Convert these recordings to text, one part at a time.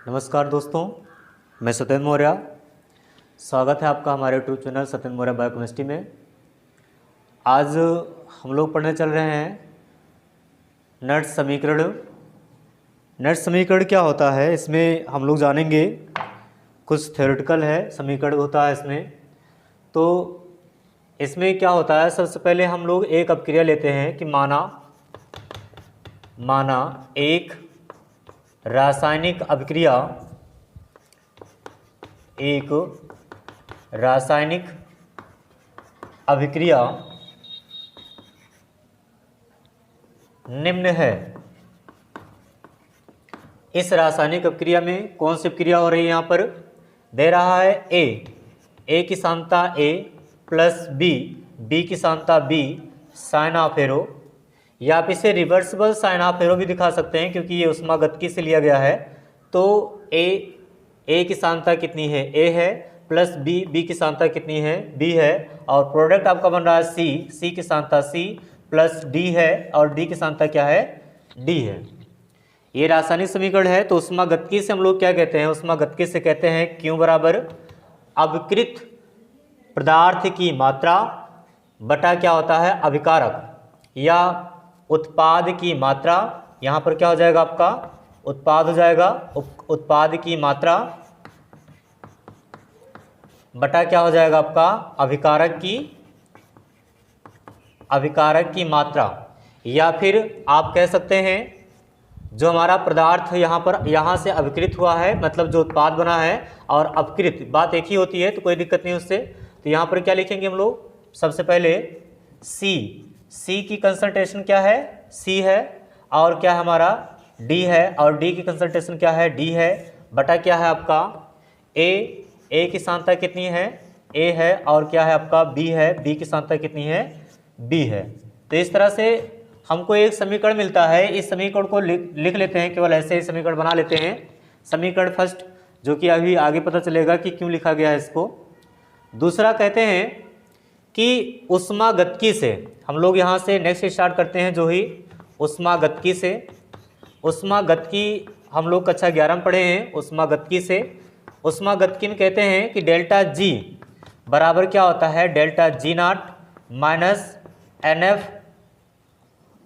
नमस्कार दोस्तों, मैं सत्येंद्र मौर्य। स्वागत है आपका हमारे YouTube channel Satyendra Maurya biochemistry में। आज हम लोग पढ़ने चल रहे हैं नट समीकरण। नट समीकरण क्या होता है, इसमें हम लोग जानेंगे। कुछ थ्योरेटिकल है समीकरण होता है इसमें। तो इसमें क्या होता है, सबसे पहले हम लोग एक अपक्रिया लेते हैं कि माना एक रासायनिक अभिक्रिया निम्न है। इस रासायनिक अभिक्रिया में कौन सी अभिक्रिया हो रही है, यहाँ पर दे रहा है ए की सांता ए प्लस बी की सांता बी साइन ऑफ एरो, या आप इसे रिवर्सिबल साइन ऑफ एरो भी दिखा सकते हैं क्योंकि ये ऊष्मागतिकी से लिया गया है। तो ए की सांता कितनी है, ए है, प्लस बी की सांता कितनी है, बी है, और प्रोडक्ट आपका बन रहा है सी की सांता सी प्लस डी है, और डी की सांता क्या है, डी है। ये रासायनिक समीकरण है। तो ऊष्मागतिकी से हम लोग क्या कहते हैं, ऊष्मागतिकी से कहते हैं Q बराबर अभिकृत पदार्थ की मात्रा बटा क्या होता है, अभिकारक या उत्पाद की मात्रा। यहाँ पर क्या हो जाएगा आपका, उत्पाद हो जाएगा, उत्पाद की मात्रा बटा क्या हो जाएगा आपका, अभिकारक की मात्रा। या फिर आप कह सकते हैं जो हमारा पदार्थ यहाँ से अभिकृत हुआ है, मतलब जो उत्पाद बना है, और अपकृत बात एक ही होती है तो कोई दिक्कत नहीं उससे। तो यहाँ पर क्या लिखेंगे हम लोग, सबसे पहले सी की कंसंट्रेशन क्या है, सी है, और क्या है हमारा डी है, और डी की कंसंट्रेशन क्या है, डी है, बटा क्या है आपका ए की सांता कितनी है, ए है, और क्या है आपका बी है, बी की सांता कितनी है, बी है। तो इस तरह से हमको एक समीकरण मिलता है। इस समीकरण को लिख लेते हैं, केवल ऐसे ही समीकरण बना लेते हैं। समीकरण फर्स्ट, जो कि अभी आगे पता चलेगा कि क्यों लिखा गया है इसको। दूसरा कहते हैं कि ऊष्मागतिकी से हम लोग यहाँ से नेक्स्ट स्टार्ट करते हैं, जो ही ऊष्मागतिकी से। ऊष्मागतिकी हम लोग कक्षा 11 में पढ़े हैं। ऊष्मागतिकी में कहते हैं कि डेल्टा जी बराबर क्या होता है, delta G not minus NF,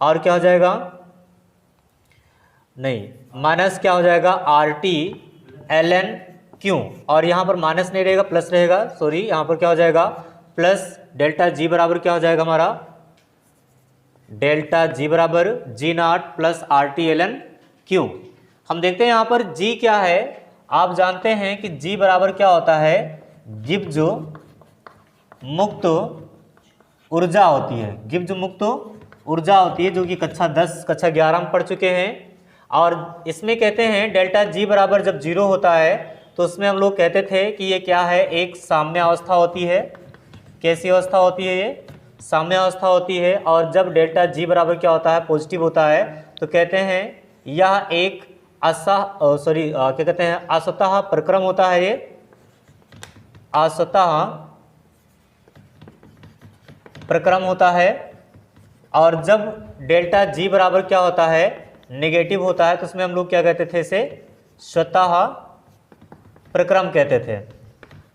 और क्या हो जाएगा, नहीं माइनस क्या हो जाएगा RT ln Q, और यहाँ पर माइनस नहीं रहेगा प्लस रहेगा, सॉरी, यहाँ पर क्या हो जाएगा प्लस डेल्टा जी बराबर क्या हो जाएगा हमारा, डेल्टा जी बराबर G naught plus RT ln Q। हम देखते हैं यहाँ पर जी क्या है। आप जानते हैं कि जी बराबर क्या होता है, गिब्ज मुक्त ऊर्जा होती है, गिब्ज मुक्त ऊर्जा होती है, जो कि कक्षा 10 कक्षा 11 में पढ़ चुके हैं। और इसमें कहते हैं डेल्टा जी बराबर जब 0 होता है तो उसमें हम लोग कहते थे कि ये क्या है, एक साम्य अवस्था होती है। कैसी अवस्था होती है, ये साम्य अवस्था होती है। और जब डेल्टा जी बराबर क्या होता है, पॉजिटिव होता है, तो कहते हैं यह एक क्या कहते हैं, असतः प्रक्रम होता है। ये असतः प्रक्रम होता है। और जब डेल्टा जी बराबर क्या होता है, नेगेटिव होता है, तो उसमें हम लोग क्या कहते थे, इसे स्वतः प्रक्रम कहते थे।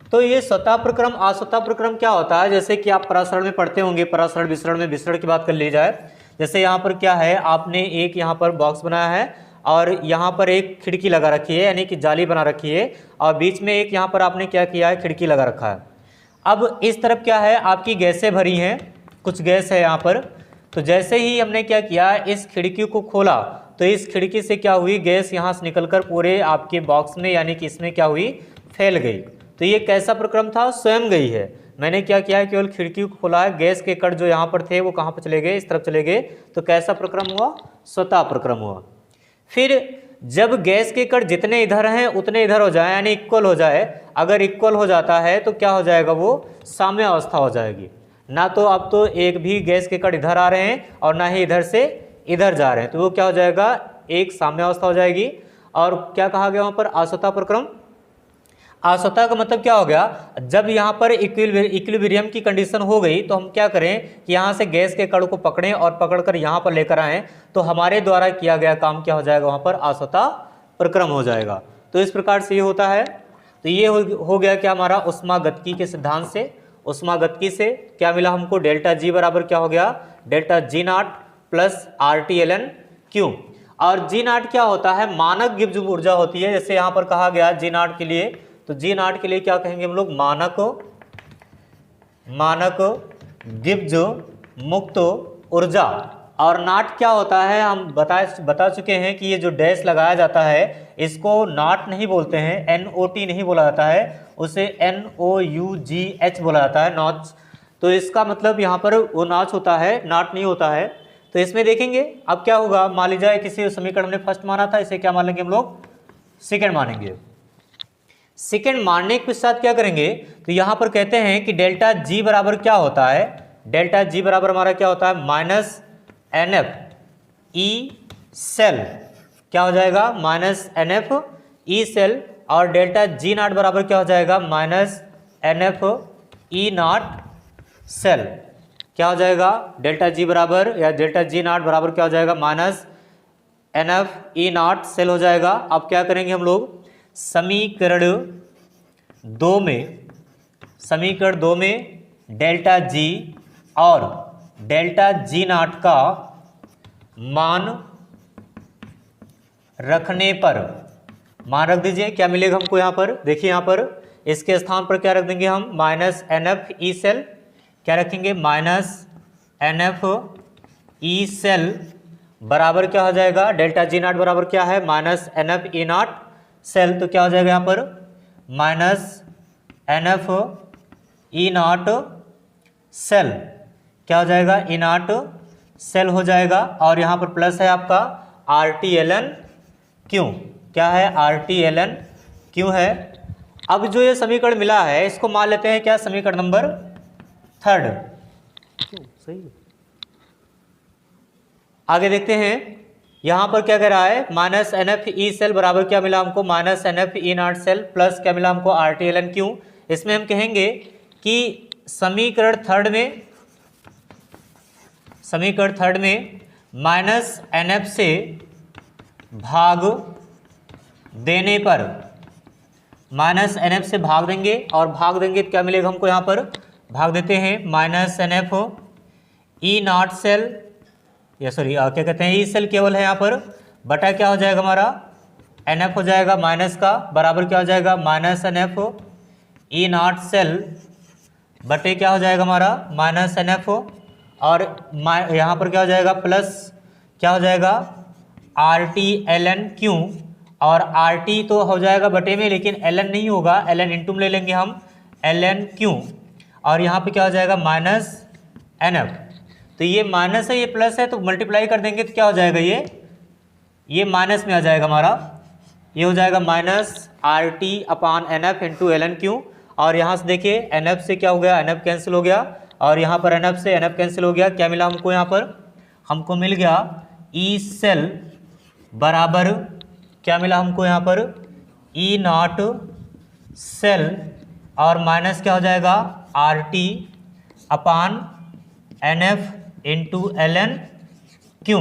तो ये स्वतः प्रक्रम असतः प्रक्रम क्या होता है, जैसे कि आप परासरण में पढ़ते होंगे, परासरण विसरण में विसरण की बात कर ली जाए। जैसे यहाँ पर क्या है, आपने एक यहाँ पर बॉक्स बनाया है और यहाँ पर एक खिड़की लगा रखी है, यानी कि जाली बना रखी है, और बीच में एक यहाँ पर आपने क्या किया है, खिड़की लगा रखा है। अब इस तरफ क्या है, आपकी गैसें भरी हैं, कुछ गैस है यहाँ पर। तो जैसे ही हमने क्या किया, इस खिड़की को खोला, तो इस खिड़की से क्या हुई, गैस यहाँ से निकलकर पूरे आपके बॉक्स में, यानी कि इसमें क्या हुई, फैल गई। तो ये कैसा प्रक्रम था, स्वयं गई है। मैंने क्या किया है, केवल खिड़की को खोला है, गैस के कण जो यहाँ पर थे वो कहाँ पर चले गए, इस तरफ चले गए। तो कैसा प्रक्रम हुआ, स्वतः प्रक्रम हुआ। फिर जब गैस के कण जितने इधर हैं उतने इधर हो जाए, यानी इक्वल हो जाए, अगर इक्वल हो जाता है तो क्या हो जाएगा, वो साम्य अवस्था हो जाएगी। ना तो अब तो एक भी गैस के कण इधर आ रहे हैं और ना ही इधर से इधर जा रहे हैं, तो वो क्या हो जाएगा, एक साम्य अवस्था हो जाएगी। और क्या कहा गया वहाँ पर, असतः प्रक्रम। असतः का मतलब क्या हो गया, जब यहाँ पर इक्विलिब्रियम की कंडीशन हो गई तो हम क्या करें कि यहाँ से गैस के कण को पकड़ें और पकड़कर यहाँ पर लेकर आएँ, तो हमारे द्वारा किया गया काम क्या हो जाएगा, वहाँ पर असतः प्रक्रम हो जाएगा। तो इस प्रकार से ये होता है। तो ये हो गया क्या हमारा ऊष्मागतिकी के सिद्धांत से। ऊष्मागतिकी से क्या मिला हमको, डेल्टा जी बराबर क्या हो गया, delta G naught plus R T L N Q. और जी नॉट क्या होता है, मानक गिब्स ऊर्जा होती है। जैसे यहाँ पर कहा गया जी नॉट के लिए, तो जी नॉट के लिए क्या कहेंगे हम लोग, मानक गिब्स मुक्त ऊर्जा। और नॉट क्या होता है, हम बता चुके हैं कि ये जो डैश लगाया जाता है इसको नॉट नहीं बोलते हैं, NOT नहीं बोला जाता है, उसे NOUGH बोला जाता है, नॉच। तो इसका मतलब यहाँ पर वो नॉच होता है, नॉट नहीं होता है। तो इसमें देखेंगे अब क्या होगा, मान लीजिए किसी समीकरण हमने फर्स्ट माना था, इसे क्या मान लेंगे हम लोग, सेकेंड मानेंगे। सेकेंड मानने के पश्चात क्या करेंगे, तो यहाँ पर कहते हैं कि डेल्टा जी बराबर क्या होता है, डेल्टा जी बराबर हमारा क्या होता है, माइनस NF E सेल, क्या हो जाएगा, माइनस NF E सेल। और डेल्टा जी नॉट बराबर क्या हो जाएगा, minus NF E naught cell. क्या हो जाएगा, डेल्टा जी बराबर या डेल्टा जी नॉट बराबर क्या हो जाएगा, minus NF E naught cell हो जाएगा। अब क्या करेंगे हम लोग, समीकरण 2 में डेल्टा जी और डेल्टा जी नॉट का मान रखने पर, मान रख दीजिए, क्या मिलेगा हमको यहाँ पर, देखिए यहाँ पर इसके स्थान पर क्या रख देंगे हम, माइनस NF E सेल, क्या रखेंगे, माइनस NF E सेल बराबर क्या हो जाएगा, डेल्टा जी नॉट बराबर क्या है, minus NF E naught cell. तो क्या हो जाएगा यहाँ पर, minus NF E naught cell, क्या हो जाएगा, E नॉट सेल हो जाएगा। और यहाँ पर प्लस है आपका RTLN क्यू, क्या है, RTLN क्यू है। अब जो ये समीकरण मिला है इसको मान लेते हैं क्या, समीकरण नंबर 3। सही, आगे देखते हैं यहाँ पर क्या कह रहा है, माइनस NF E सेल बराबर क्या मिला हमको, minus NF E naught cell plus क्या मिला हमको, RTLN क्यू। इसमें हम कहेंगे कि समीकरण थर्ड में माइनस NF से भाग देने पर, माइनस NF से भाग देंगे और भाग देंगे तो क्या मिलेगा हमको, यहाँ पर भाग देते हैं, minus NF E naught cell, या सॉरी क्या कहते हैं, ई सेल केवल है यहाँ पर, बटा क्या हो जाएगा हमारा, NF हो जाएगा माइनस का, बराबर क्या हो जाएगा, minus NF E naught cell बटे क्या हो जाएगा हमारा, माइनस NF। और यहाँ पर क्या हो जाएगा, प्लस क्या हो जाएगा, RTLN क्यू। और RT तो हो जाएगा बटे में, लेकिन LN नहीं होगा, LN इंटू में ले लेंगे हम, LN क्यू। और यहाँ पे क्या हो जाएगा, माइनस NF। तो ये माइनस है, ये प्लस है, तो मल्टीप्लाई कर देंगे तो क्या हो जाएगा, ये माइनस में आ जाएगा हमारा, ये हो जाएगा माइनस RT अपान NF इंटू LN क्यू। और यहाँ से देखिए NF से क्या हो गया, NF कैंसिल हो गया, और यहाँ पर NF से NF कैंसिल हो गया। क्या मिला हमको, यहाँ पर हमको मिल गया E सेल बराबर क्या मिला हमको, यहाँ पर E नॉट सेल, और माइनस क्या हो जाएगा, RT अपान NF इंटू LN क्यू।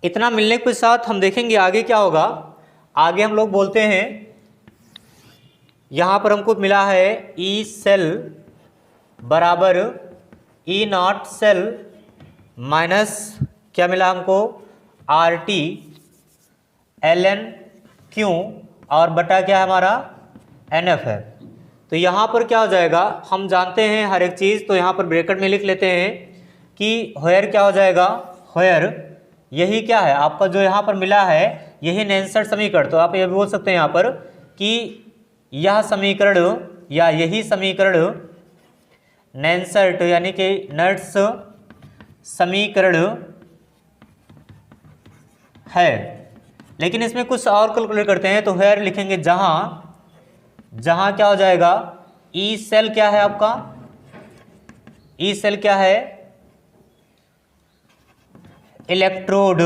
इतना मिलने के साथ हम देखेंगे आगे क्या होगा। आगे हम लोग बोलते हैं, यहाँ पर हमको मिला है E सेल बराबर E नॉट सेल माइनस क्या मिला हमको, RT LN क्यू, और बटा क्या है हमारा, NF है। तो यहाँ पर क्या हो जाएगा, हम जानते हैं हर एक चीज़, तो यहाँ पर ब्रैकेट में लिख लेते हैं कि होयर क्या हो जाएगा, होयर यही क्या है आपका जो यहाँ पर मिला है, यही नैनसर्ट समीकरण। तो आप ये भी बोल सकते हैं यहाँ पर कि यह समीकरण या यही समीकरण नैनसर्ट यानी कि नर्ट्स समीकरण है। लेकिन इसमें कुछ और कैलकुलेट करते हैं, तो हेयर लिखेंगे जहां क्या हो जाएगा, ई सेल क्या है आपका, ई सेल क्या है, इलेक्ट्रोड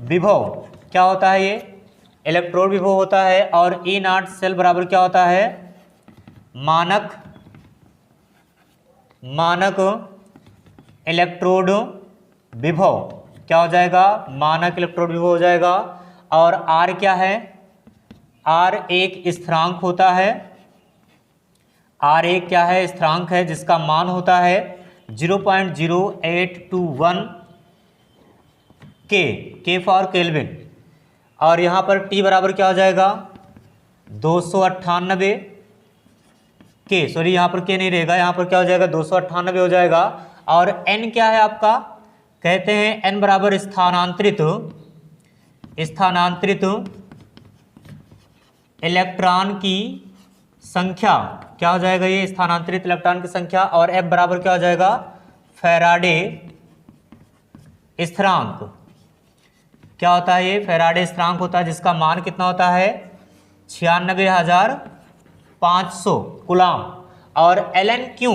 विभव क्या होता है, ये इलेक्ट्रोड विभव होता है। और ई नॉट सेल बराबर क्या होता है, मानक इलेक्ट्रोड विभव। क्या हो जाएगा, मानक इलेक्ट्रोड विभव हो जाएगा। और आर क्या है, आर एक स्थिरांक होता है, आर एक क्या है, स्थिरांक है जिसका मान होता है 0.0821 के फॉर केल्विन। और यहाँ पर टी बराबर क्या हो जाएगा 298 के, सॉरी यहाँ पर के नहीं रहेगा, यहाँ पर क्या हो जाएगा 298 हो जाएगा। और एन क्या है आपका, कहते हैं एन बराबर स्थानांतरित इलेक्ट्रॉन की संख्या, क्या हो जाएगा ये स्थानांतरित इलेक्ट्रॉन की संख्या। और एफ बराबर क्या हो जाएगा फैराडे स्थिरांक, क्या होता है ये फैराडे स्थिरांक होता है जिसका मान कितना होता है 96,500 कूलाम। और एल क्यू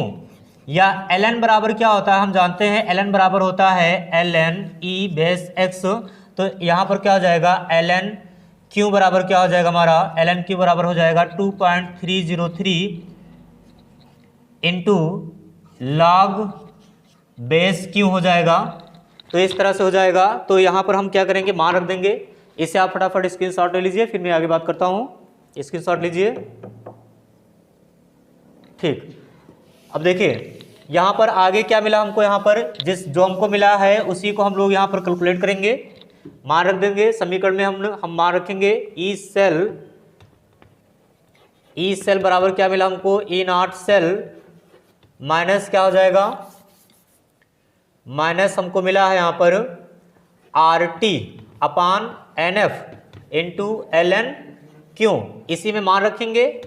या एल एन बराबर क्या होता है, हम जानते हैं एल एन बराबर होता है L N E base X. तो यहाँ पर क्या हो जाएगा एल एन क्यू बराबर क्या हो जाएगा हमारा, एल एन क्यू बराबर हो जाएगा 2.303 इंटू लॉग बेस क्यू हो जाएगा। तो इस तरह से हो जाएगा। तो यहाँ पर हम क्या करेंगे, मान रख देंगे। इसे आप फटाफट स्क्रीनशॉट ले लीजिए, फिर मैं आगे बात करता हूँ। स्क्रीनशॉट लीजिए, ठीक। अब देखिए यहाँ पर आगे क्या मिला हमको, यहाँ पर जो हमको मिला है उसी को हम लोग यहाँ पर कैलकुलेट करेंगे, मान रख देंगे। समीकरण में हम मान रखेंगे ई सेल बराबर क्या मिला हमको, ई नॉट सेल माइनस क्या हो जाएगा, माइनस हमको मिला है यहाँ पर R T upon n F into l N Q. इसी में मान रखेंगे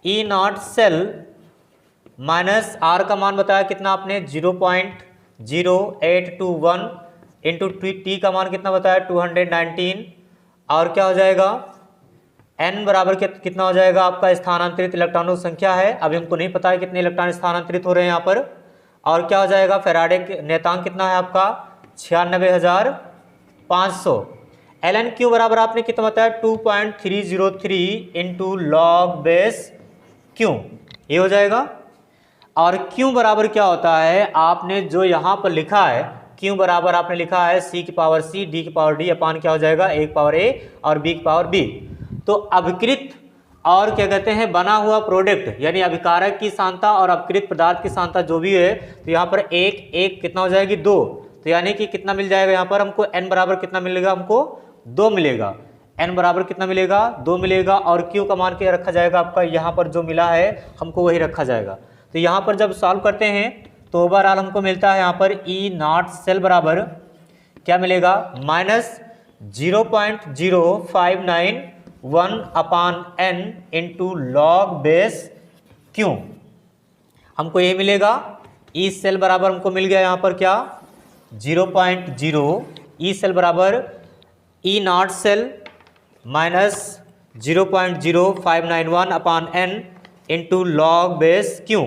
E naught cell minus R का मान बताया कितना आपने 0.0821 इंटू टी का मान कितना बताया 219। और क्या हो जाएगा एन बराबर कितना हो जाएगा आपका स्थानांतरित इलेक्ट्रॉनों की संख्या है, अभी हमको नहीं पता है कितने इलेक्ट्रॉन स्थानांतरित हो रहे हैं यहाँ पर। और क्या हो जाएगा फैराडे नेतांक कितना है आपका 96,500। एल एन क्यू बराबर आपने कितना बताया 2.303 इंटू लॉग बेस क्यू, ये हो जाएगा। और क्यू बराबर क्या होता है, आपने जो यहाँ पर लिखा है क्यू बराबर आपने लिखा है सी की पावर सी डी की पावर डी अपान क्या हो जाएगा एक पावर ए और बी की पावर बी। तो अभिकृत और क्या कहते हैं बना हुआ प्रोडक्ट यानी अभिकारक की सांद्रता और अपकृत पदार्थ की सांद्रता जो भी है, तो यहाँ पर एक कितना हो जाएगी 2। तो यानी कि कितना मिल जाएगा यहाँ पर हमको एन बराबर कितना मिलेगा, हमको 2 मिलेगा। एन बराबर कितना मिलेगा 2 मिलेगा। और क्यू का मान क्या रखा जाएगा आपका, यहाँ पर जो मिला है हमको वही रखा जाएगा। तो यहाँ पर जब सॉल्व करते हैं तो ओवरऑल हमको मिलता है यहाँ पर ई नॉट सेल बराबर क्या मिलेगा minus 0.0591 upon n into log base Q, हमको ये मिलेगा। ई सेल बराबर हमको मिल गया यहाँ पर क्या 0.0, ई सेल बराबर E naught cell minus 0.0591 upon n into log base Q.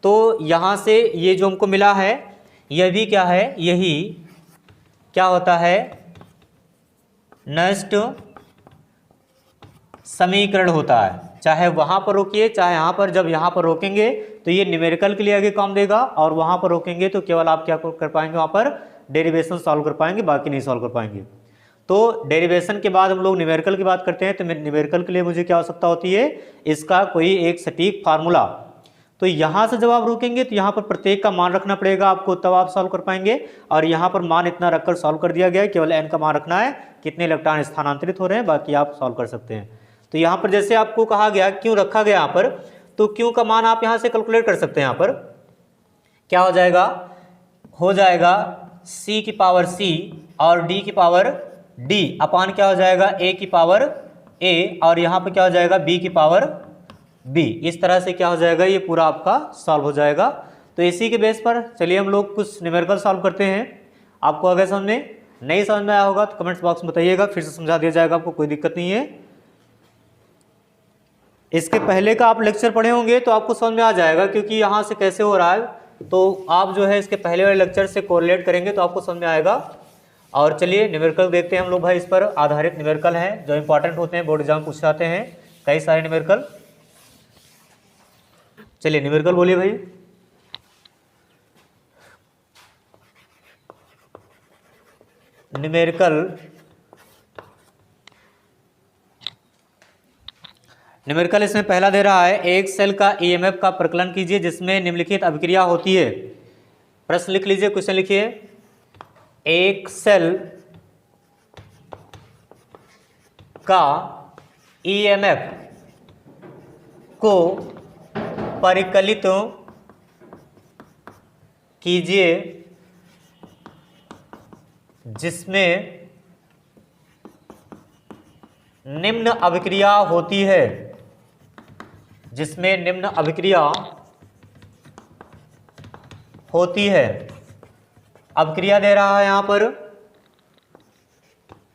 तो यहाँ से ये जो हमको मिला है यह भी क्या है, यही क्या होता है नेक्स्ट समीकरण होता है। चाहे वहाँ पर रोकिए चाहे यहाँ पर, जब यहाँ पर रोकेंगे तो ये न्यूमेरिकल के लिए आगे काम देगा, और वहाँ पर रोकेंगे तो केवल आप क्या कर पाएंगे, वहाँ पर डेरिवेशन सॉल्व कर पाएंगे, बाकी नहीं सॉल्व कर पाएंगे। तो डेरिवेशन के बाद हम लोग न्यूमेरिकल की बात करते हैं। तो न्यूमेरिकल के लिए मुझे क्या आवश्यकता होती है, इसका कोई एक सटीक फार्मूला। तो यहाँ से जब आप रोकेंगे तो यहाँ पर प्रत्येक का मान रखना पड़ेगा आपको, तब आप सॉल्व कर पाएंगे। और यहाँ पर मान इतना रखकर सॉल्व कर दिया गया है, केवल एन का मान रखना है, कितने इलेक्ट्रॉन स्थानांतरित हो रहे हैं, बाकी आप सॉल्व कर सकते हैं। तो यहाँ पर जैसे आपको कहा गया क्यों रखा गया यहाँ पर, तो क्यों का मान आप यहाँ से कैलकुलेट कर सकते हैं। यहाँ पर क्या हो जाएगा, हो जाएगा सी की पावर सी और डी की पावर डी अपान क्या हो जाएगा ए की पावर ए, और यहाँ पर क्या हो जाएगा बी की पावर बी। इस तरह से क्या हो जाएगा, ये पूरा आपका सॉल्व हो जाएगा। तो इसी के बेस पर चलिए हम लोग कुछ न्यूमेरिकल सॉल्व करते हैं। आपको अगर समझ में नहीं समझ में आया होगा तो कमेंट्स बॉक्स में बताइएगा, फिर से समझा दिया जाएगा, आपको कोई दिक्कत नहीं है। इसके पहले का आप लेक्चर पढ़े होंगे तो आपको समझ में आ जाएगा, क्योंकि यहाँ से कैसे हो रहा है तो आप जो है इसके पहले वाले लेक्चर से कोरिलेट करेंगे तो आपको समझ में आएगा। और चलिए न्यूमेरिकल देखते हैं हम लोग भाई, इस पर आधारित न्यूमेरिकल हैं जो इंपॉर्टेंट होते हैं, बोर्ड एग्जाम पूछ जाते हैं कई सारे न्यूमेरिकल। चलिए न्यूमेरिकल बोलिए भाई। न्यूमेरिकल इसमें पहला दे रहा है, एक सेल का ईएमएफ का प्रकलन कीजिए जिसमें निम्नलिखित अभिक्रिया होती है। प्रश्न लिख लीजिए, क्वेश्चन लिखिए। एक सेल का ईएमएफ को परिकलित कीजिए जिसमें निम्न अभिक्रिया होती है, जिसमें निम्न अभिक्रिया होती है। अभिक्रिया दे रहा है यहां पर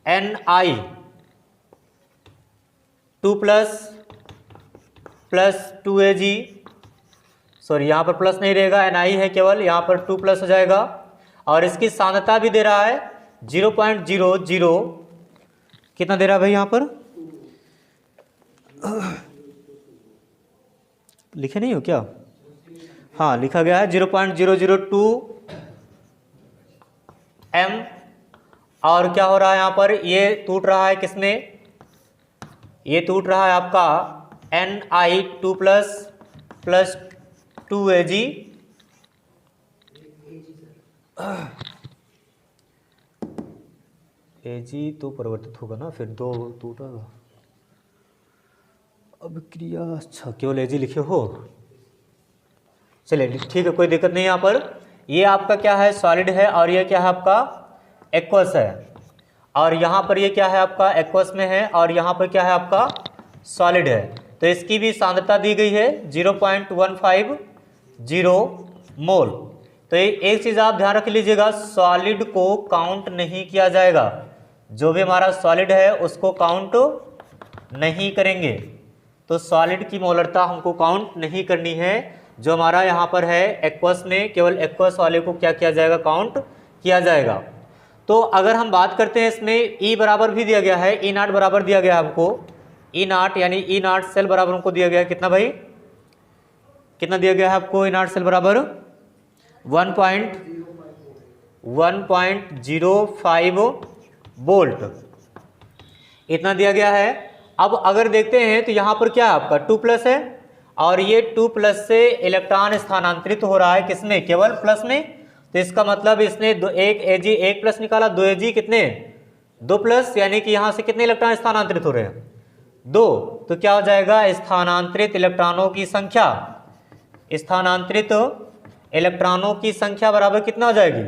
Ni 2 प्लस 2Ag, सॉरी यहां पर प्लस नहीं रहेगा, Ni है केवल, यहां पर 2 प्लस हो जाएगा। और इसकी सांद्रता भी दे रहा है 0.00, कितना दे रहा है भाई यहां पर, लिखे नहीं हो क्या? हाँ लिखा गया है 0.002 m। और क्या हो रहा है यहाँ पर, ये टूट रहा है किसमें, ये टूट रहा है आपका Ni 2 प्लस 2Ag। Ag तो परिवर्तित होगा ना, फिर 2 टूटेगा। अभिक्रिया, अच्छा केवल Ag लिखे हो, चलिए ठीक है, कोई दिक्कत नहीं। यहाँ पर ये आपका क्या है, सॉलिड है, और ये क्या है आपका एक्वस है। और यहाँ पर ये क्या है आपका एक्वस में है, और यहाँ पर क्या है आपका सॉलिड है। तो इसकी भी सांद्रता दी गई है 0.150 मोल। तो एक चीज़ आप ध्यान रख लीजिएगा, सॉलिड को काउंट नहीं किया जाएगा, जो भी हमारा सॉलिड है उसको काउंट नहीं करेंगे। तो सॉलिड की मोलरता हमको काउंट नहीं करनी है, जो हमारा यहाँ पर है एक्वस में, केवल एक्वस वाले को क्या किया जाएगा, काउंट किया जाएगा। तो अगर हम बात करते हैं इसमें E बराबर भी दिया गया है, E0 बराबर दिया गया है हमको, E0 यानी E0 सेल बराबर हमको दिया गया है कितना भाई, कितना दिया गया है आपको, E0 सेल बराबर 1.05 वोल्ट इतना दिया गया है। अब अगर देखते हैं तो यहाँ पर क्या है आपका 2 प्लस है, और ये 2 प्लस से इलेक्ट्रॉन स्थानांतरित हो रहा है किसमें, केवल प्लस में। तो इसका मतलब इसने एक Ag 1 प्लस निकाला, 2 Ag कितने 2 प्लस, यानी कि यहाँ से कितने इलेक्ट्रॉन स्थानांतरित हो रहे हैं 2। तो क्या हो जाएगा, स्थानांतरित इलेक्ट्रॉनों की संख्या, स्थानांतरित इलेक्ट्रॉनों की संख्या बराबर कितना हो जाएगी,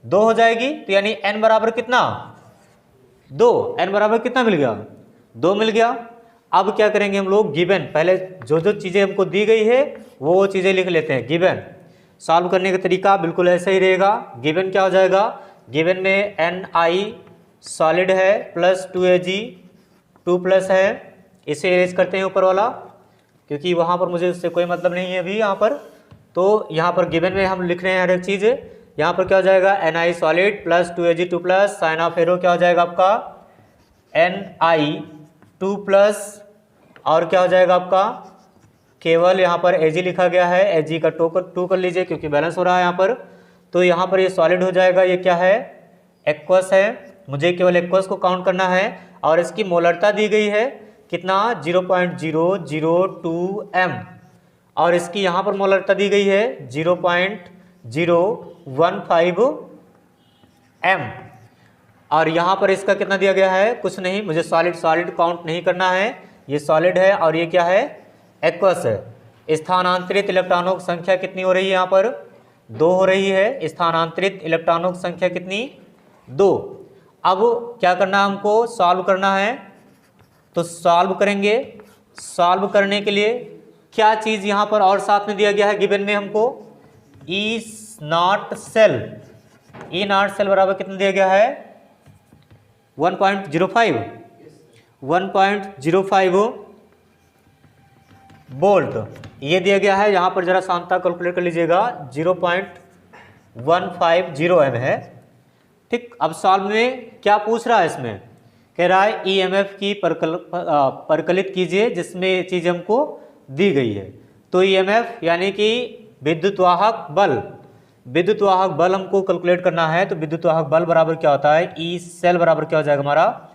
2 हो जाएगी। तो यानी n बराबर कितना 2, n बराबर कितना मिल गया, 2 मिल गया। अब क्या करेंगे हम लोग, गिवन, पहले जो जो चीज़ें हमको दी गई है वो चीज़ें लिख लेते हैं। गिवन सॉल्व करने का तरीका बिल्कुल ऐसा ही रहेगा। गिवन क्या हो जाएगा, गिवन में Ni सॉलिड है प्लस 2Ag 2 प्लस है, इसे इरेज करते हैं ऊपर वाला, क्योंकि वहाँ पर मुझे उससे कोई मतलब नहीं है अभी यहाँ पर। तो यहाँ पर गिवन में हम लिख रहे हैं हर एक चीज़। यहाँ पर क्या हो जाएगा, Ni solid plus 2Ag 2 plus, sign of arrow क्या हो जाएगा आपका Ni 2 प्लस, और क्या हो जाएगा आपका, केवल यहाँ पर Ag लिखा गया है, Ag का 2 कर लीजिए क्योंकि बैलेंस हो रहा है यहाँ पर। तो यहाँ पर ये सॉलिड हो जाएगा, ये क्या है एक्वस है, मुझे केवल एक्वस को काउंट करना है। और इसकी मोलरता दी गई है कितना 0.002 m, और इसकी यहाँ पर मोलरता दी गई है 0.015 m, और यहाँ पर इसका कितना दिया गया है, कुछ नहीं, मुझे सॉलिड काउंट नहीं करना है। ये सॉलिड है और ये क्या है एक्वस है। स्थानांतरित इलेक्ट्रॉनों की संख्या कितनी हो रही है, यहाँ पर 2 हो रही है। स्थानांतरित इलेक्ट्रॉनों की संख्या कितनी 2। अब क्या करना है हमको, सॉल्व करना है। तो सॉल्व करेंगे, सॉल्व करने के लिए क्या चीज़ यहाँ पर और साथ में दिया गया है गिवन में हमको, E0 सेल, E0 सेल बराबर कितना दिया गया है 1.05 वोल्ट ये दिया गया है। यहाँ पर जरा सांद्रता कैलकुलेट कर लीजिएगा, 0.150 m है। ठीक, अब सॉल्व में क्या पूछ रहा है, इसमें कह रहा है ईएमएफ की परिकलित कीजिए जिसमें चीज़ हमको दी गई है। तो ईएमएफ यानी कि विद्युत वाहक बल, विद्युत वाहक बल हमको कैलकुलेट करना है, तो विद्युत वाहक बल बराबर क्या होता है, ई सेल बराबर क्या हो जाएगा हमारा,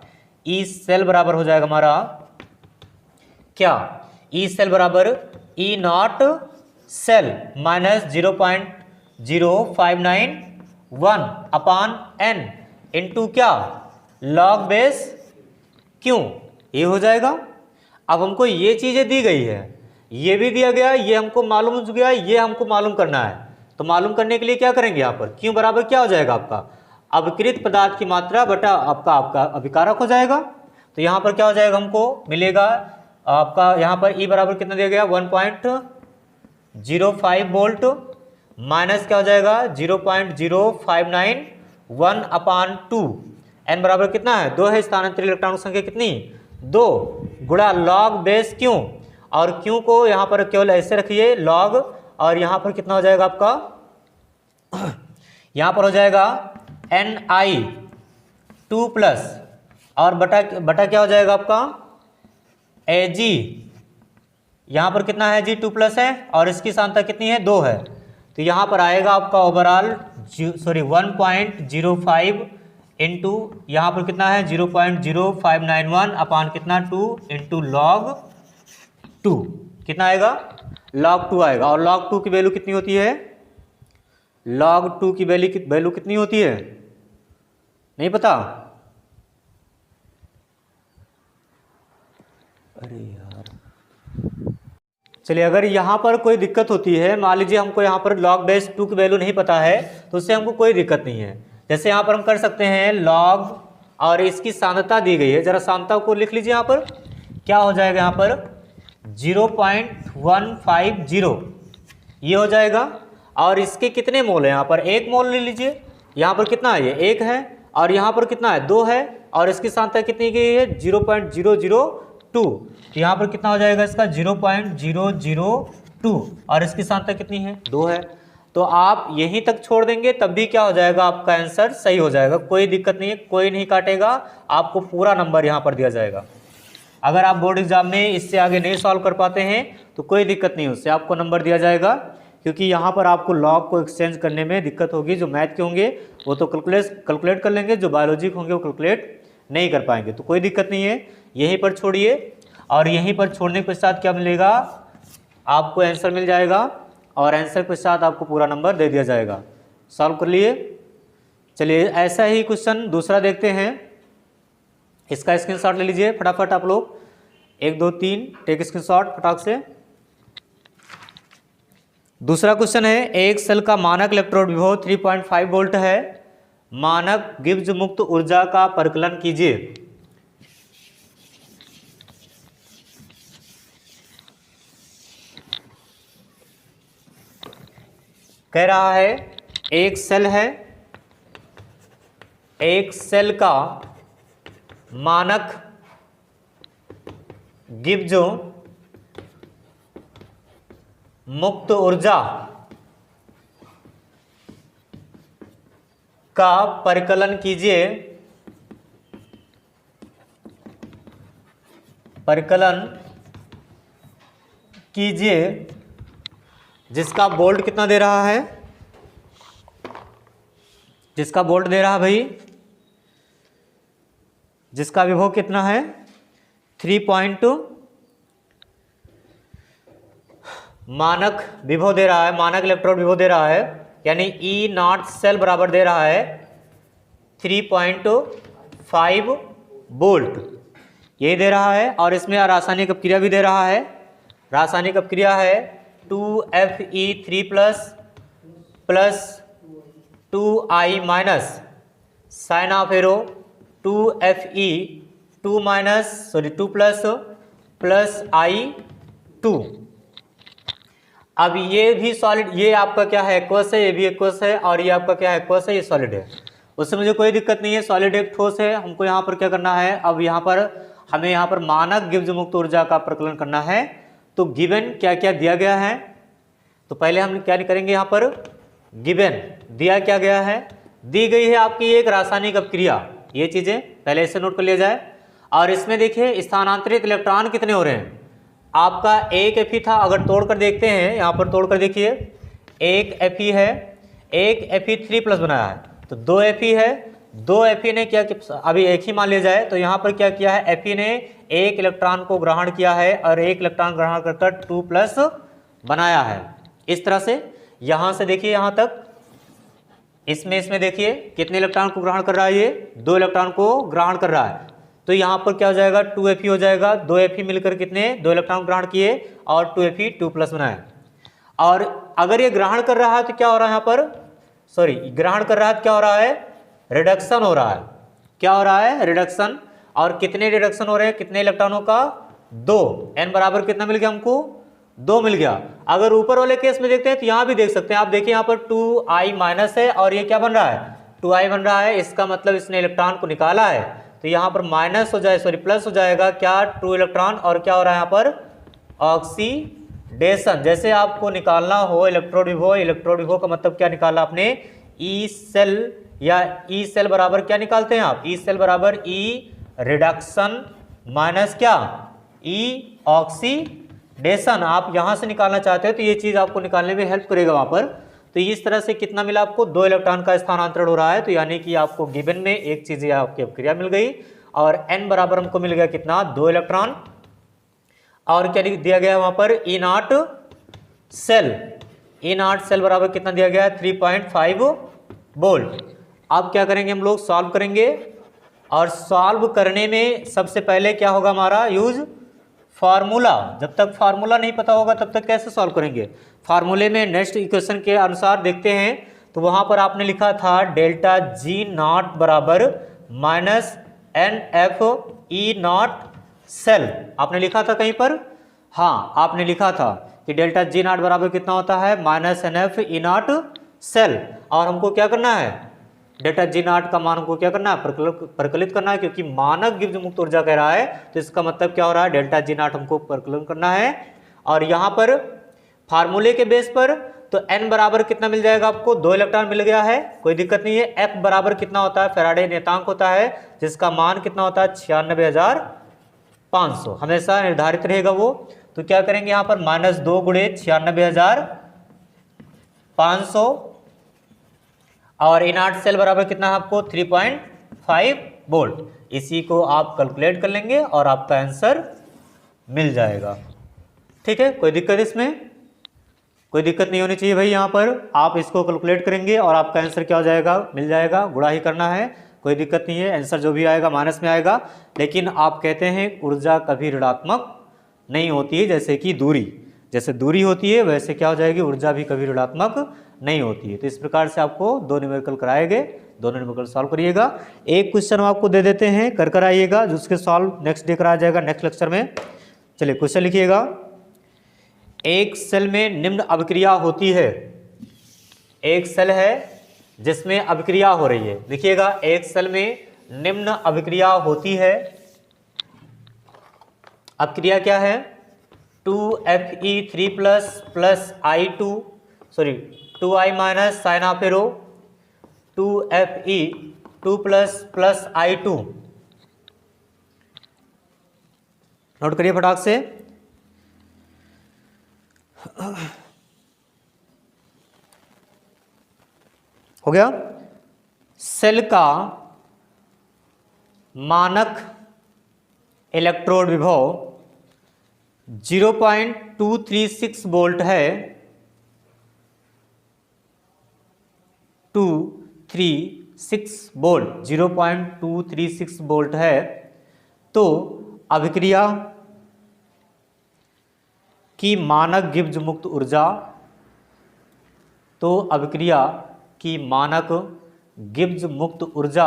ई सेल बराबर हो जाएगा हमारा क्या, ई सेल बराबर E naught cell minus 0.0591 upon n into क्या, लॉग बेस क्यों, ये हो जाएगा। अब हमको ये चीजें दी गई है, ये भी दिया गया, ये हमको मालूम हो गया, ये हमको मालूम करना है। तो मालूम करने के लिए क्या करेंगे, यहाँ पर क्यों बराबर क्या हो जाएगा आपका, अभिकृत पदार्थ की मात्रा बटा आपका अभिकारक हो जाएगा। तो यहाँ पर क्या हो जाएगा, हमको मिलेगा आपका यहाँ पर ई बराबर कितना दिया गया 1.05 वोल्ट माइनस क्या हो जाएगा 0.0591 अपान 2, एन बराबर कितना है 2 है, स्थानांतरित इलेक्ट्रॉनों की संख्या कितनी 2 गुणा लॉग बेस क्यों, और क्यों को यहाँ पर केवल ऐसे रखिए लॉग, और यहाँ पर कितना हो जाएगा आपका यहाँ पर हो जाएगा Ni2 प्लस और बटा क्या हो जाएगा आपका Ag, यहाँ पर कितना है जी 2 प्लस है और इसकी सांता कितनी है 2 है, तो यहाँ पर आएगा आपका ओवरऑल 1.05 इंटू यहाँ पर कितना है 0.0591 अपान कितना 2 इंटू लॉग 2, कितना आएगा log 2 आएगा। और log 2 की वैल्यू कितनी होती है, log 2 की वैल्यू कितनी होती है, नहीं पता, अरे यार चलिए, अगर यहाँ पर कोई दिक्कत होती है, मान लीजिए हमको यहाँ पर log बेस 2 की वैल्यू नहीं पता है, तो उससे हमको कोई दिक्कत नहीं है। जैसे यहाँ पर हम कर सकते हैं log और इसकी सांद्रता दी गई है, जरा सांद्रता को लिख लीजिए, यहाँ पर क्या हो जाएगा, यहाँ पर 0.150 ये हो जाएगा। और इसके कितने मोल है, यहाँ पर 1 मोल ले लीजिए, यहाँ पर कितना है ये 1 है, और यहाँ पर कितना है 2 है, और इसकी सांद्रता कितनी गई है 0.002, तो यहाँ पर कितना हो जाएगा इसका 0.002, और इसकी सांद्रता कितनी है 2 है। तो आप यहीं तक छोड़ देंगे तब भी क्या हो जाएगा, आपका आंसर सही हो जाएगा, कोई दिक्कत नहीं है, कोई नहीं काटेगा, आपको पूरा नंबर यहाँ पर दिया जाएगा। अगर आप बोर्ड एग्जाम में इससे आगे नहीं सॉल्व कर पाते हैं तो कोई दिक्कत नहीं, उससे आपको नंबर दिया जाएगा, क्योंकि यहाँ पर आपको लॉग को एक्सचेंज करने में दिक्कत होगी। जो मैथ के होंगे वो तो कैलकुलेट कर लेंगे, जो बायोलॉजी के होंगे वो कैलकुलेट नहीं कर पाएंगे, तो कोई दिक्कत नहीं है, यहीं पर छोड़िए। और यहीं पर छोड़ने के साथ क्या मिलेगा, आपको आंसर मिल जाएगा, और आंसर के साथ आपको पूरा नंबर दे दिया जाएगा। सॉल्व कर लिए। चलिए ऐसा ही क्वेश्चन दूसरा देखते हैं, इसका स्क्रीनशॉट ले लीजिए फटाफट आप लोग, 1 2 3 टेक स्क्रीनशॉट फटाक से। दूसरा क्वेश्चन है, एक सेल का मानक इलेक्ट्रोड विभव 3.5 वोल्ट है, मानक गिब्स मुक्त ऊर्जा का परिकलन कीजिए। कह रहा है एक सेल है, एक सेल का मानक गिब्स मुक्त ऊर्जा का परिकलन कीजिए, जिसका वोल्ट कितना दे रहा है, जिसका वोल्ट दे रहा है भाई, जिसका विभव कितना है 3. मानक विभव दे रहा है, मानक इलेक्ट्रोड विभव दे रहा है, यानी ई नॉट सेल बराबर दे रहा है 3.5 वोल्ट, ये दे रहा है। और इसमें रासायनिक अपक्रिया भी दे रहा है, रासायनिक अपक्रिया है 2Fe3 plus 2I minus sign of arrow 2Fe2 plus I2। अब ये भी सॉलिड, ये आपका क्या है एक्वस है, ये भी एक्वस है, और ये आपका क्या है एक्वस है, ये सॉलिड है, उससे मुझे कोई दिक्कत नहीं है। सॉलिड एक ठोस है, हमको यहाँ पर क्या करना है, अब यहाँ पर हमें यहाँ पर मानक गिब्स मुक्त ऊर्जा का परिकलन करना है। तो गिवन क्या क्या दिया गया है, तो पहले हम क्या करेंगे, यहाँ पर गिवन दिया क्या गया है, दी गई है आपकी एक रासायनिक अपक्रिया, ये चीज़ें पहले ऐसे नोट कर लिया जाए। और इसमें देखिए स्थानांतरित इलेक्ट्रॉन कितने हो रहे हैं, आपका एक Fe था, अगर तोड़कर देखते हैं, यहाँ पर तोड़कर देखिए एक Fe है, एक Fe3+ बनाया है, तो 2 Fe है, 2 Fe ने क्या, अभी एक ही मान लिया जाए, तो यहाँ पर क्या किया है, Fe ने एक इलेक्ट्रॉन को ग्रहण किया है और एक इलेक्ट्रॉन ग्रहण कर 2+ बनाया है। इस तरह से यहाँ से देखिए यहाँ तक, इसमें देखिए कितने इलेक्ट्रॉन को ग्रहण कर रहा है, ये 2 इलेक्ट्रॉन को ग्रहण कर रहा है। तो यहाँ पर क्या हो जाएगा, 2 Fe हो जाएगा, 2 Fe मिलकर कितने, 2 इलेक्ट्रॉन ग्रहण किए और 2 Fe 2+ बनाए। और अगर ये ग्रहण कर रहा है तो क्या हो रहा है यहाँ पर, सॉरी ग्रहण कर रहा है तो क्या हो रहा है, रिडक्शन हो रहा है। क्या हो रहा है, रिडक्शन। और कितने रिडक्शन हो रहे हैं, कितने इलेक्ट्रॉनों का, 2। n बराबर कितना मिल गया हमको, 2 मिल गया। अगर ऊपर वाले केस में देखते हैं तो यहाँ भी देख सकते हैं आप, देखिए यहाँ पर 2i- है और ये क्या बन रहा है, 2i बन रहा है। इसका मतलब इसने इलेक्ट्रॉन को निकाला है, तो यहाँ पर माइनस हो जाए, सॉरी प्लस हो जाएगा क्या, 2 इलेक्ट्रॉन। और क्या हो रहा है यहाँ पर, ऑक्सीडेशन। जैसे आपको निकालना हो इलेक्ट्रोड विभव, इलेक्ट्रोड विभव का मतलब क्या निकाला आपने, ई सेल, या ई सेल बराबर क्या निकालते हैं आप, ई सेल बराबर ई रिडक्शन माइनस क्या, ई ऑक्सीडेशन। आप यहां से निकालना चाहते हो तो ये चीज आपको निकालने में हेल्प करेगा वहां पर। तो इस तरह से कितना मिला आपको, 2 इलेक्ट्रॉन का स्थानांतरण हो रहा है। तो यानी कि आपको गिवन में एक चीज आपकी अभिक्रिया मिल गई, और n बराबर हमको मिल गया कितना, 2 इलेक्ट्रॉन। और क्या दिया गया वहां पर, E0 सेल, E0 सेल बराबर कितना दिया गया, 3.5 वोल्ट। अब क्या करेंगे हम लोग, सॉल्व करेंगे। और सॉल्व करने में सबसे पहले क्या होगा हमारा, यूज फार्मूला। जब तक फार्मूला नहीं पता होगा तब तक कैसे सॉल्व करेंगे। फार्मूले में नेक्स्ट इक्वेशन के अनुसार देखते हैं, तो वहां पर आपने लिखा था डेल्टा G0 बराबर -NFE0 सेल। आपने लिखा था कहीं पर, हाँ आपने लिखा था कि डेल्टा G0 बराबर कितना होता है, -NFE0 सेल। और हमको क्या करना है, डेल्टा G0 का मान हमको क्या करना है, परिकलित करना है, क्योंकि मानक गिब्स मुक्त ऊर्जा कह रहा है, तो इसका मतलब क्या हो रहा है, डेल्टा G0 हमको परिकलन करना है। और यहाँ पर फार्मूले के बेस पर तो n बराबर कितना मिल जाएगा आपको, 2 इलेक्ट्रॉन मिल गया है, कोई दिक्कत नहीं है। f बराबर कितना होता है, फैराडे नियतांक होता है, जिसका मान कितना होता है, 96,500 हमेशा निर्धारित रहेगा वो। तो क्या करेंगे यहाँ पर, -2 गुणे 96,500, और E0 सेल बराबर कितना है आपको, 3.5 वोल्ट। इसी को आप कैलकुलेट कर लेंगे और आपका आंसर मिल जाएगा। ठीक है, कोई दिक्कत इसमें, कोई दिक्कत नहीं होनी चाहिए भाई। यहाँ पर आप इसको कैलकुलेट करेंगे और आपका आंसर क्या हो जाएगा, मिल जाएगा। गुणा ही करना है, कोई दिक्कत नहीं है, आंसर जो भी आएगा माइनस में आएगा। लेकिन आप कहते हैं ऊर्जा कभी ऋणात्मक नहीं होती है, जैसे कि दूरी, जैसे दूरी होती है वैसे क्या हो जाएगी, ऊर्जा भी कभी ऋणात्मक नहीं होती है। तो इस प्रकार से आपको 2 न्यूमेरिकल कराए गए, दोनों न्यूमेरिकल सॉल्व करिएगा। एक क्वेश्चन आपको दे देते हैं, कर आइएगा, जिसके सॉल्व नेक्स्ट डे कराया जाएगा, नेक्स्ट लेक्चर में। चलिए क्वेश्चन लिखिएगा। एक सेल में निम्न अभिक्रिया होती है, एक सेल है जिसमें अभिक्रिया हो रही है, देखिएगा एक सेल में निम्न अभिक्रिया होती है। अभिक्रिया क्या है, 2Fe3+ plus I2, sorry 2I- sign of arrow, 2Fe2+ plus I2। Note करिए फटाक से। हो गया। सेल का मानक इलेक्ट्रोड विभव 0.236 वोल्ट है, 236 वोल्ट, 0.236 वोल्ट है। तो अभिक्रिया की मानक गिब्स मुक्त ऊर्जा, तो अभिक्रिया की मानक गिब्स मुक्त ऊर्जा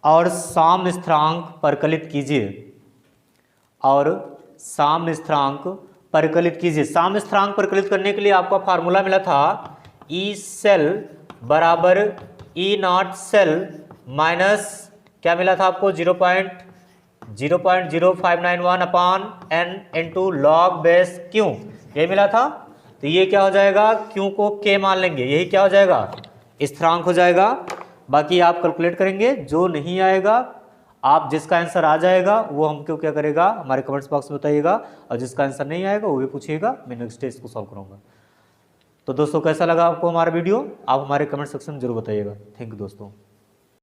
और साम्य स्थिरांक परिकलित कीजिए, और साम्य स्थिरांक परिकलित कीजिए। साम्य स्थिरांक परिकलित करने के लिए आपका फार्मूला मिला था, ई सेल बराबर E0 सेल माइनस क्या मिला था आपको, 0.0591 अपान n into log base Q, ये मिला था। तो ये क्या हो जाएगा, क्यू को k मान लेंगे, यही क्या हो जाएगा, स्थिरांक हो जाएगा। बाकी आप कैलकुलेट करेंगे, जो नहीं आएगा आप, जिसका आंसर आ जाएगा वो हमको क्या करेगा, हमारे कमेंट्स बॉक्स में बताइएगा, और जिसका आंसर नहीं आएगा वो भी पूछिएगा, मैं नेक्स्ट डे इसको सॉल्व करूँगा। तो दोस्तों कैसा लगा आपको हमारा वीडियो, आप हमारे कमेंट सेक्शन में जरूर बताइएगा। थैंक यू दोस्तों।